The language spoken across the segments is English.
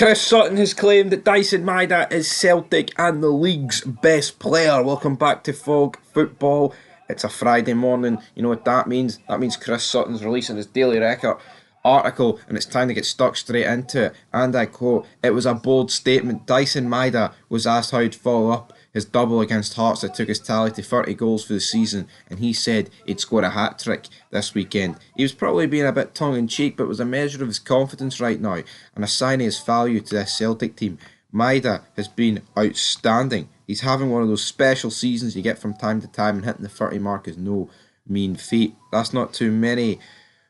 Chris Sutton has claimed that Daizen Maida is Celtic and the league's best player. Welcome back to Fog Football. It's a Friday morning. You know what that means? That means Chris Sutton's releasing his Daily Record article and it's time to get stuck straight into it. And I quote, "It was a bold statement. Daizen Maida was asked how he'd follow up his double against Hearts that took his tally to 30 goals for the season, and he said he'd score a hat-trick this weekend. He was probably being a bit tongue-in-cheek, but it was a measure of his confidence right now, and a sign of his value to this Celtic team. Maida has been outstanding. He's having one of those special seasons you get from time to time, and hitting the 30 mark is no mean feat. That's not too many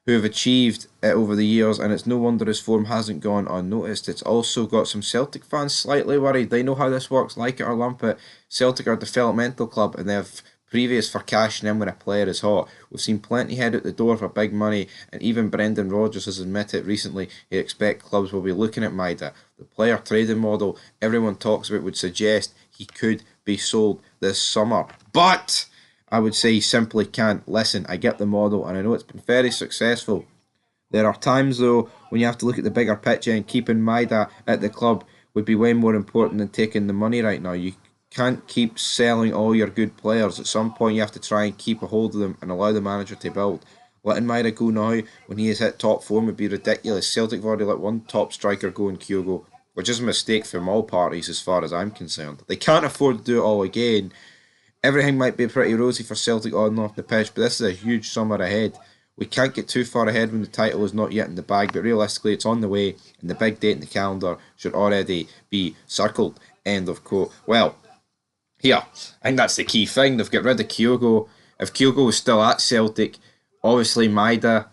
who have achieved it over the years, and it's no wonder his form hasn't gone unnoticed. It's also got some Celtic fans slightly worried. They know how this works, like it or lump it. Celtic are a developmental club, and they have previous for cashing in when a player is hot. We've seen plenty head out the door for big money, and even Brendan Rodgers has admitted recently he expects clubs will be looking at Maida. The player trading model everyone talks about would suggest he could be sold this summer. But I would say he simply can't. Listen, I get the model and I know it's been very successful. There are times though when you have to look at the bigger picture, and keeping Maida at the club would be way more important than taking the money right now. You can't keep selling all your good players. At some point you have to try and keep a hold of them and allow the manager to build. Letting Maida go now when he has hit top form would be ridiculous. Celtic have already let one top striker go in Kyogo, which is a mistake from all parties as far as I'm concerned. They can't afford to do it all again. Everything might be pretty rosy for Celtic on and off the pitch, but this is a huge summer ahead. We can't get too far ahead when the title is not yet in the bag, but realistically it's on the way, and the big date in the calendar should already be circled." End of quote. Well, here, I think that's the key thing. They've got rid of Kyogo. If Kyogo was still at Celtic, obviously Maida,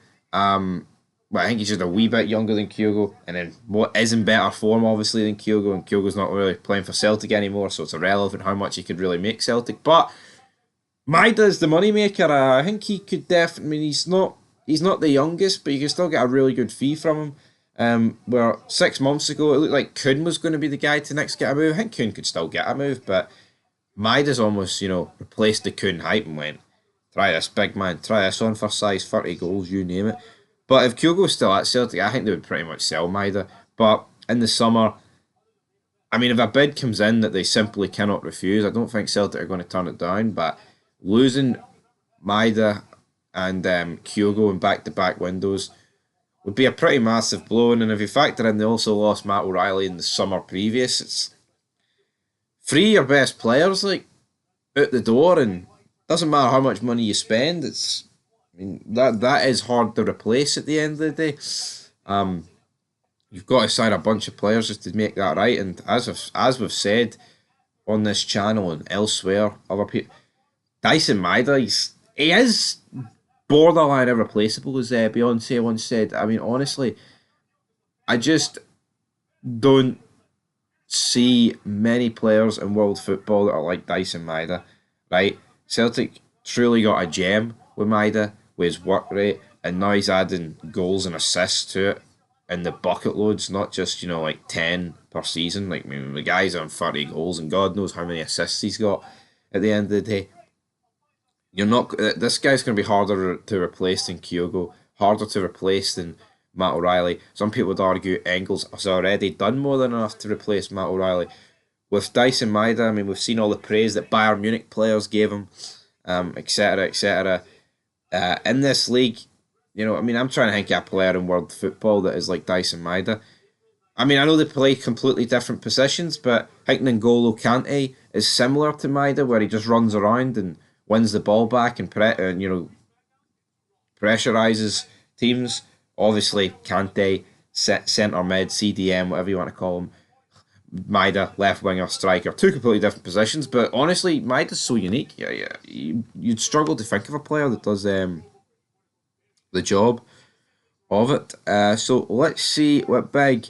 I think he's just a wee bit younger than Kyogo, and then what is in better form obviously than Kyogo, and Kyogo's not really playing for Celtic anymore, so it's irrelevant how much he could really make Celtic. But Maida's the moneymaker. I think he could definitely. I mean, he's not the youngest, but you can still get a really good fee from him. Where 6 months ago it looked like Kuhn was going to be the guy to next get a move. I think Kuhn could still get a move, but Maida's almost replaced the Kuhn hype and went, try this big man, try this on for size, 30 goals, you name it. But if Kyogo's still at Celtic, I think they would pretty much sell Maida. But in the summer, I mean, if a bid comes in that they simply cannot refuse, I don't think Celtic are going to turn it down. But losing Maida and Kyogo in back-to-back windows would be a pretty massive blow. And if you factor in they also lost Matt O'Reilly in the summer previous, it's three of your best players out the door, and doesn't matter how much money you spend. I mean, that is hard to replace at the end of the day. You've got to sign a bunch of players just to make that right. And as we've said on this channel and elsewhere, other people, Daizen Maida, he is borderline irreplaceable, as Beyonce once said. I mean, honestly, I just don't see many players in world football that are like Daizen Maida, right? Celtic truly got a gem with Maida, with his work rate, and now he's adding goals and assists to it, and the bucket loads, not just like 10 per season. Like, I mean, the guy's on 30 goals, and God knows how many assists he's got. At the end of the day, this guy's going to be harder to replace than Kyogo, harder to replace than Matt O'Reilly. Some people would argue Engels has already done more than enough to replace Matt O'Reilly. With Daizen Maida, I mean, we've seen all the praise that Bayern Munich players gave him, etc., etc. In this league, I mean, I'm trying to think of a player in world football that is like Daizen Maida. I mean, I know they play completely different positions, but I think N'Golo Kante is similar to Maida, where he just runs around and wins the ball back and pressurises teams. Obviously, Cante, centre mid, CDM, whatever you want to call him. Maida, left winger, striker, two completely different positions. But honestly, Maida's so unique. Yeah. You'd struggle to think of a player that does the job of it. So let's see what big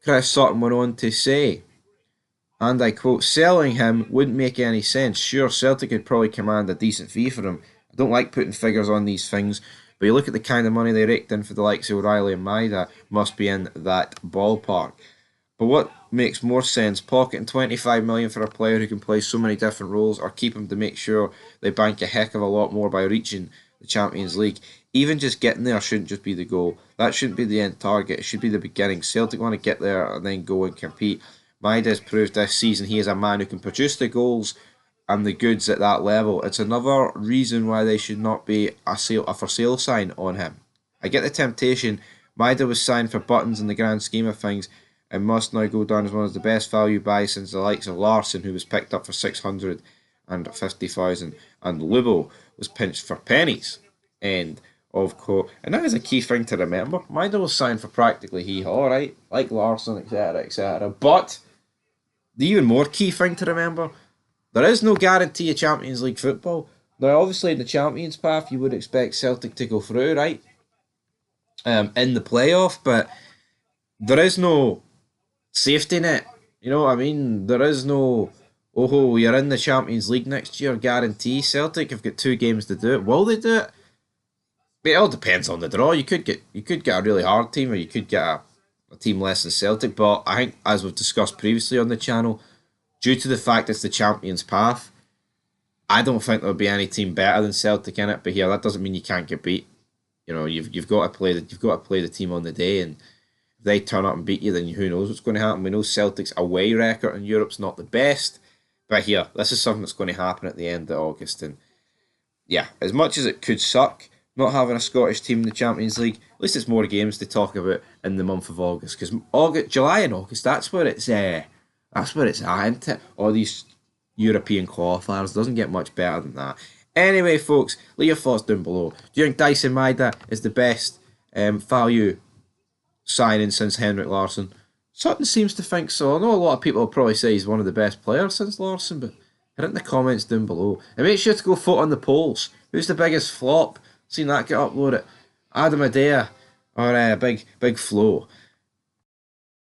Chris Sutton went on to say. And I quote, "Selling him wouldn't make any sense. Sure, Celtic could probably command a decent fee for him. I don't like putting figures on these things, but you look at the kind of money they raked in for the likes of O'Reilly and Maida, must be in that ballpark. But what makes more sense, pocketing 25 million for a player who can play so many different roles, or keep him to make sure they bank a heck of a lot more by reaching the Champions League. Even just getting there shouldn't just be the goal. That shouldn't be the end target. It should be the beginning. Celtic want to get there and then go and compete. Maeda has proved this season he is a man who can produce the goals and the goods at that level. It's another reason why they should not be a for sale sign on him. I get the temptation. Maida was signed for buttons in the grand scheme of things and must now go down as one of the best value buys since the likes of Larsson, who was picked up for 650,000, and Lubo was pinched for pennies. End of quote. And that is a key thing to remember. Maida was signed for practically hee-haw, right? Like Larsson, etc., etc. But the even more key thing to remember, there is no guarantee of Champions League football. Now, obviously, in the Champions path, you would expect Celtic to go through, right? In the playoff, but there is no safety net. You know what I mean? There is no, oh, you're in the Champions League next year guarantee. Celtic have got 2 games to do it. Will they do it? It all depends on the draw. You could get a really hard team, or you could get a team less than Celtic. But I think, as we've discussed previously on the channel, due to the fact it's the Champions path, I don't think there'll be any team better than Celtic in it. But here, that doesn't mean you can't get beat. You know, you've got to play the team on the day, and if they turn up and beat you, then who knows what's going to happen. We know Celtic's away record in Europe's not the best, but here, this is something that's going to happen at the end of August. And yeah, as much as it could suck not having a Scottish team in the Champions League, at least it's more games to talk about in the month of August, because July and August, that's where it's at, isn't it? All these European qualifiers, doesn't get much better than that. Anyway, folks, leave your thoughts down below. Do you think Daizen Maida is the best value signing since Henrik Larsson? Sutton seems to think so. I know a lot of people will probably say he's one of the best players since Larsson, but hit in the comments down below. And make sure to go vote on the polls. Who's the biggest flop? Seen that get uploaded. Adam Maeda or Big Flo?